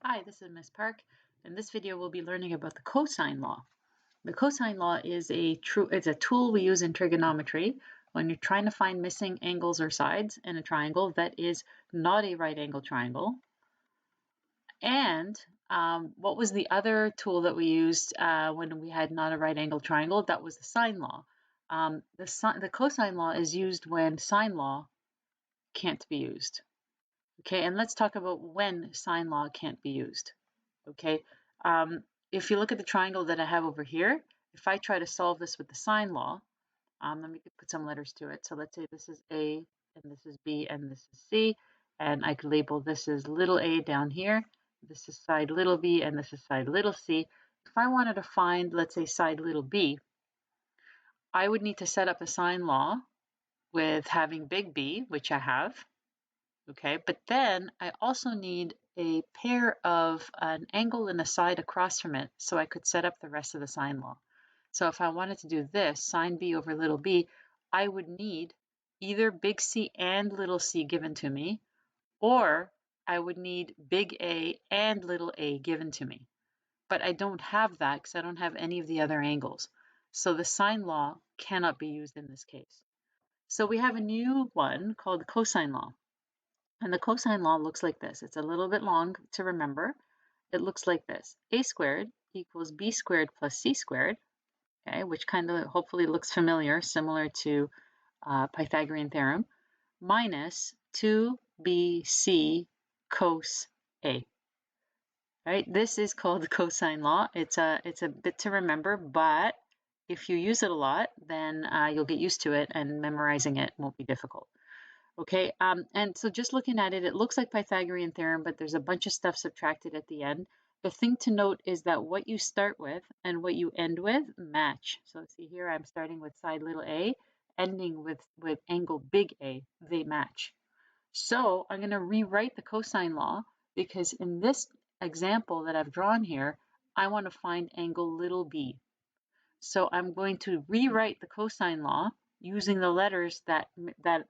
Hi, this is Miss Park. In this video, we'll be learning about the cosine law. The cosine law is it's a tool we use in trigonometry when you're trying to find missing angles or sides in a triangle that is not a right angle triangle. And what was the other tool that we used when we had not a right angle triangle? That was the sine law. The cosine law is used when sine law can't be used. Okay, and let's talk about when sine law can't be used. Okay, if you look at the triangle that I have over here, if I try to solve this with the sine law, let me put some letters to it. So let's say this is A, and this is B, and this is C, and I could label this as little a down here, this is side little b, and this is side little c. If I wanted to find, let's say, side little b, I would need to set up a sine law with having big B, which I have, okay, but then I also need a pair of an angle and a side across from it so I could set up the rest of the sine law. So if I wanted to do this, sine b over little b, I would need either big C and little c given to me, or I would need big A and little a given to me. But I don't have that because I don't have any of the other angles. So the sine law cannot be used in this case. So we have a new one called the cosine law. And the cosine law looks like this. It's a little bit long to remember. It looks like this. A squared equals b squared plus c squared, okay, which kind of hopefully looks familiar, similar to Pythagorean theorem, minus 2bc cos a. Right? This is called the cosine law. It's a bit to remember, but if you use it a lot, then you'll get used to it and memorizing it won't be difficult. Okay, and so just looking at it, it looks like Pythagorean theorem, but there's a bunch of stuff subtracted at the end. The thing to note is that what you start with and what you end with match. So see here, I'm starting with side little a, ending with angle big A, they match. So I'm going to rewrite the cosine law because in this example that I've drawn here, I want to find angle little b. So I'm going to rewrite the cosine law using the letters that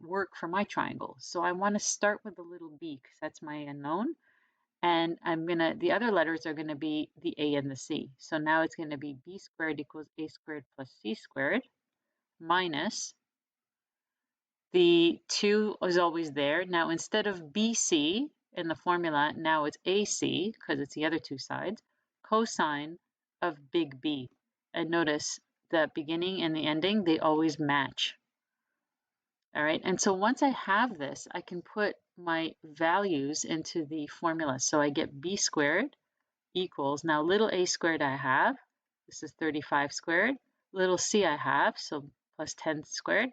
work for my triangle. So I want to start with the little b because that's my unknown. And the other letters are gonna be the a and the c. So now it's gonna be b squared equals a squared plus c squared minus the 2 is always there. Now instead of bc in the formula, now it's ac because it's the other two sides, cosine of big B. And notice the beginning and the ending, they always match. All right, and so once I have this, I can put my values into the formula. So I get b squared equals, now little a squared I have, this is 35 squared, little c I have, so plus 10 squared,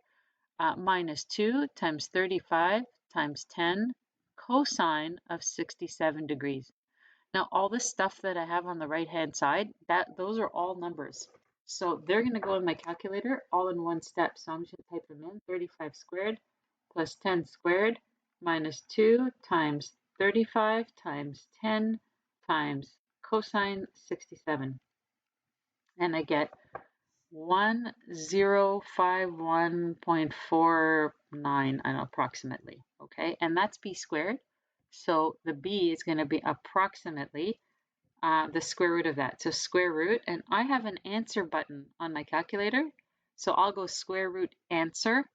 minus 2 times 35 times 10 cosine of 67 degrees. Now all this stuff that I have on the right hand side, those are all numbers. So they're going to go in my calculator all in one step. So I'm just going to type them in. 35 squared plus 10 squared minus 2 times 35 times 10 times cosine 67. And I get 1051.49 approximately. Okay, and that's b squared. So the b is going to be approximately the square root of that. So square root, and I have an answer button on my calculator. So I'll go square root answer,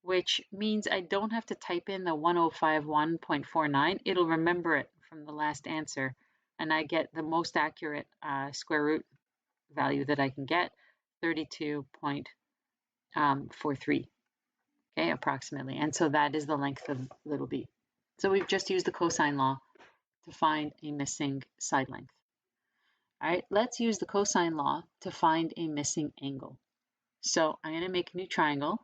which means I don't have to type in the 1051.49. It'll remember it from the last answer. And I get the most accurate square root value that I can get, 32.43, okay, approximately. And so that is the length of little b. So we've just used the cosine law to find a missing side length. All right, let's use the cosine law to find a missing angle. So I'm going to make a new triangle,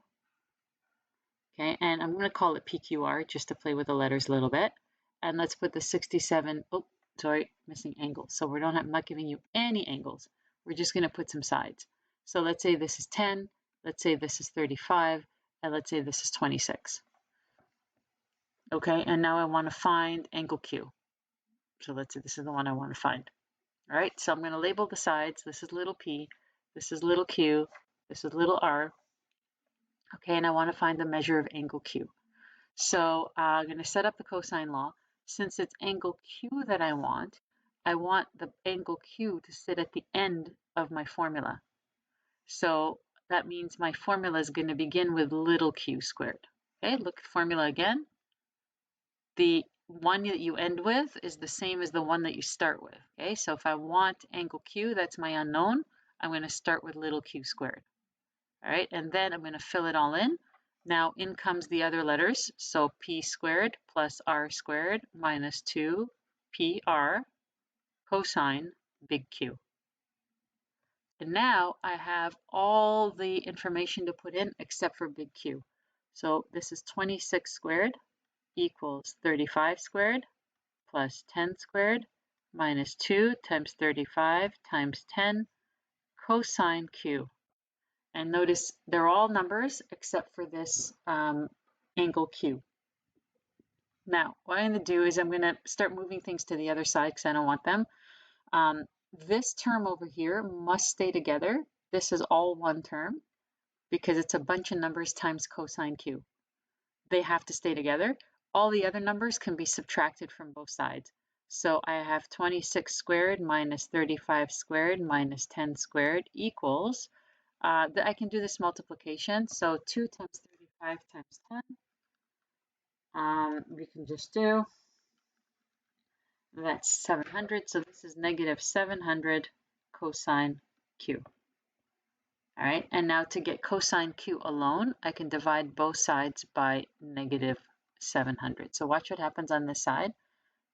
okay, and I'm going to call it PQR just to play with the letters a little bit. And let's put the 67, missing angle. So I'm not giving you any angles. We're just going to put some sides. So let's say this is 10, let's say this is 35, and let's say this is 26. Okay, and now I want to find angle Q. So let's say this is the one I want to find. All right, so I'm going to label the sides. This is little p, this is little q, this is little r. Okay, and I want to find the measure of angle Q. So I'm going to set up the cosine law. Since it's angle Q that I want, I want the angle Q to sit at the end of my formula. So that means my formula is going to begin with little q squared. Okay, look at the formula again. The one that you end with is the same as the one that you start with. Okay, so if I want angle Q, that's my unknown, I'm going to start with little q squared. All right, and then I'm going to fill it all in. Now in comes the other letters, so p squared plus r squared minus 2pr cosine big Q. And now I have all the information to put in except for big Q. So this is 26 squared equals 35 squared plus 10 squared minus 2 times 35 times 10 cosine Q. And notice they're all numbers except for this angle Q. Now, what I'm going to do is I'm going to start moving things to the other side because I don't want them. This term over here must stay together. This is all one term because it's a bunch of numbers times cosine Q. They have to stay together. All the other numbers can be subtracted from both sides. So I have 26 squared minus 35 squared minus 10 squared equals, I can do this multiplication. So 2 times 35 times 10, we can just do, that's 700. So this is negative 700 cosine Q. All right, and now to get cosine Q alone, I can divide both sides by negative 700. So watch what happens on this side.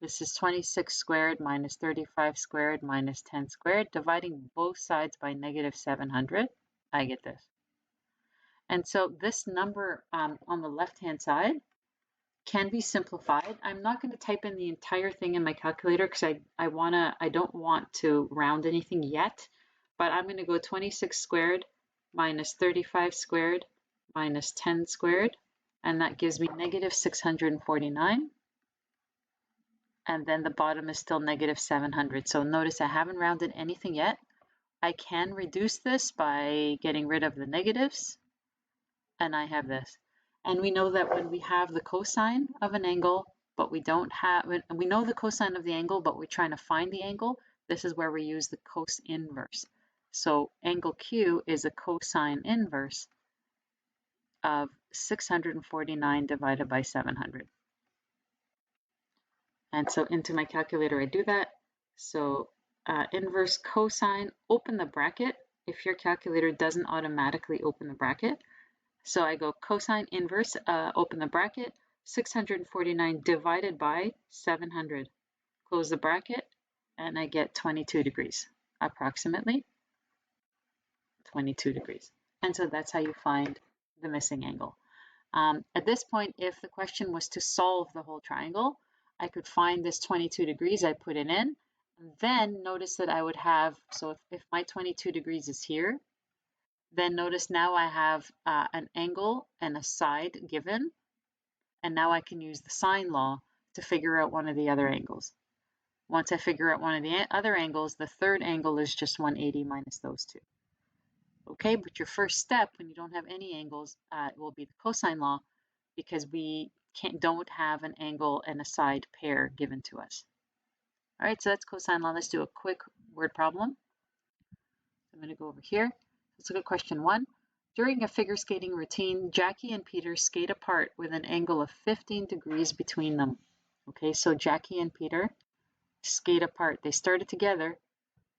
This is 26 squared minus 35 squared minus 10 squared. Dividing both sides by negative 700, I get this. And so this number on the left-hand side can be simplified. I'm not going to type in the entire thing in my calculator because I don't want to round anything yet, but I'm going to go 26 squared minus 35 squared minus 10 squared, and that gives me negative 649. And then the bottom is still negative 700. So notice I haven't rounded anything yet. I can reduce this by getting rid of the negatives, and I have this. And we know that when we have the cosine of an angle, but we don't have, we know the cosine of the angle, but we're trying to find the angle, this is where we use the cos inverse. So angle Q is a cosine inverse of 649 divided by 700. And so into my calculator, I do that. So inverse cosine, open the bracket if your calculator doesn't automatically open the bracket. So I go cosine inverse, open the bracket, 649 divided by 700. Close the bracket, and I get 22 degrees, approximately 22 degrees. And so that's how you find the missing angle. At this point, if the question was to solve the whole triangle, I could find this 22 degrees, I put it in, then notice that I would have, so if my 22 degrees is here, then notice now I have an angle and a side given, and now I can use the sine law to figure out one of the other angles. Once I figure out one of the other angles, the third angle is just 180 minus those two. Okay, but your first step when you don't have any angles will be the cosine law because we don't have an angle and a side pair given to us. All right, so that's cosine law. Let's do a quick word problem. I'm going to go over here. Let's look at question 1. During a figure skating routine, Jackie and Peter skate apart with an angle of 15 degrees between them. Okay, so Jackie and Peter skate apart. They started together,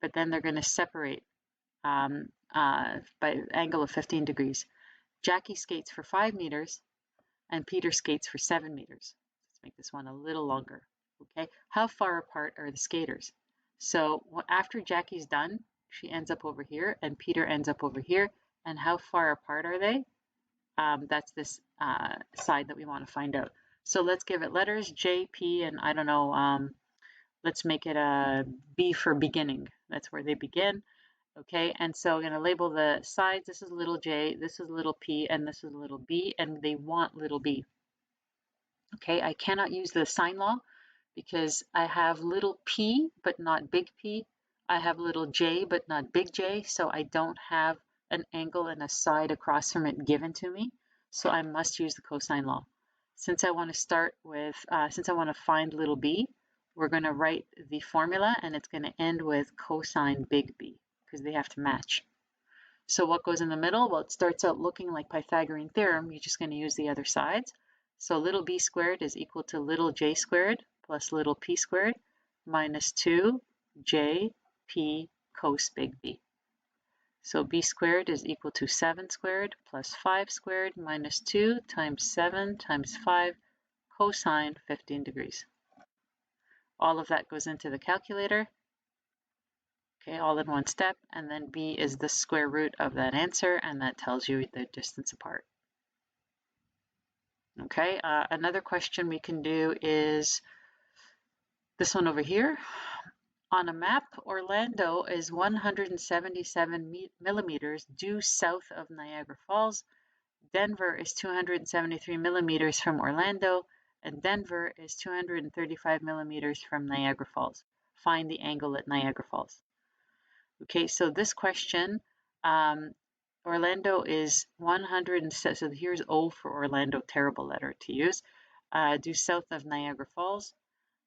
but then they're going to separate by an angle of 15 degrees. Jackie skates for 5 meters and Peter skates for 7 meters. Let's make this one a little longer. Okay, how far apart are the skaters? So after Jackie's done, she ends up over here and Peter ends up over here. And how far apart are they? That's this side that we want to find out. So let's give it letters, J, P, and I don't know, let's make it a B for beginning. That's where they begin. Okay, and so I'm going to label the sides. This is little j, this is little p, and this is little b, and they want little b. Okay, I cannot use the sine law because I have little p, but not big P. I have little j, but not big J, so I don't have an angle and a side across from it given to me. So I must use the cosine law. Since I want to start with, since I want to find little b, we're going to write the formula and it's going to end with cosine big B because they have to match. So what goes in the middle? Well, it starts out looking like Pythagorean theorem. You're just going to use the other sides. So little b squared is equal to little j squared plus little p squared minus 2j p cos big B. So b squared is equal to 7 squared plus 5 squared minus 2 times 7 times 5 cosine 15 degrees. All of that goes into the calculator. Okay, all in one step, and then b is the square root of that answer, and that tells you the distance apart. Okay, another question we can do is this one over here. On a map, Orlando is 177 millimeters due south of Niagara Falls. Denver is 273 millimeters from Orlando, and Denver is 235 millimeters from Niagara Falls. Find the angle at Niagara Falls. Okay, so this question, Orlando is 100, so here's O for Orlando, terrible letter to use, due south of Niagara Falls.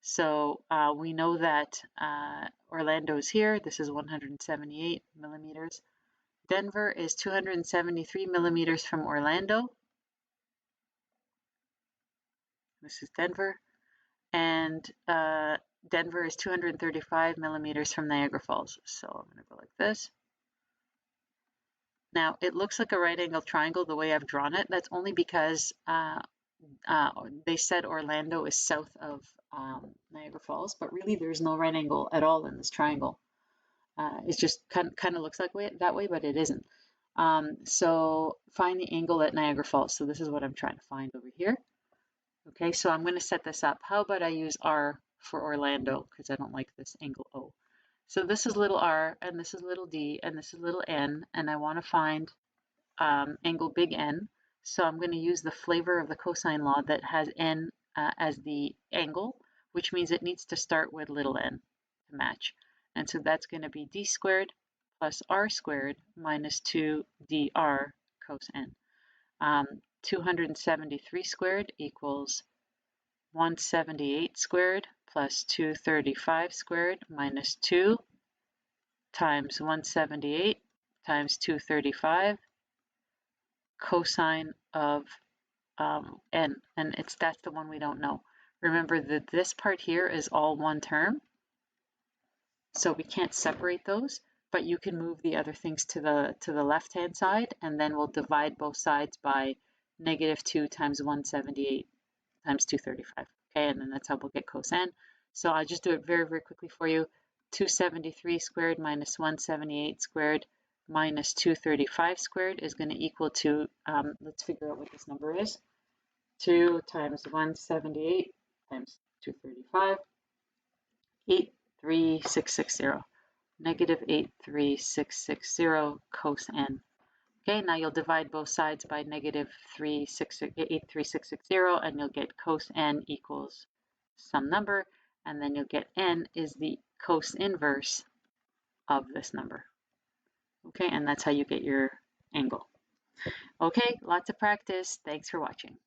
So we know that Orlando is here. This is 178 millimeters. Denver is 273 millimeters from Orlando. This is Denver. And Denver is 235 millimeters from Niagara Falls. So I'm going to go like this. Now, it looks like a right angle triangle the way I've drawn it. That's only because they said Orlando is south of Niagara Falls, but really there's no right angle at all in this triangle. It just kind of looks like that way, but it isn't. So find the angle at Niagara Falls. So this is what I'm trying to find over here. Okay, so I'm going to set this up. How about I use R for Orlando because I don't like this angle O. So this is little r, and this is little d, and this is little n, and I want to find angle big N. So I'm going to use the flavor of the cosine law that has n as the angle, which means it needs to start with little n to match. And so that's going to be d squared plus r squared minus 2dr cos n. 273 squared equals 178 squared plus 235 squared minus 2 times 178 times 235 cosine of n, and that's the one we don't know. Remember that this part here is all one term, so we can't separate those, but you can move the other things to the left-hand side, and then we'll divide both sides by -2 times 178 times 235. Okay, and then that's how we'll get cos n. So I'll just do it very, very quickly for you. 273 squared minus 178 squared minus 235 squared is going to equal to, let's figure out what this number is. 2 times 178 times 235, 83660. -83660 cos n. Okay, now you'll divide both sides by -83660, and you'll get cos n equals some number, and then you'll get n is the cos inverse of this number. Okay, and that's how you get your angle. Okay, lots of practice. Thanks for watching.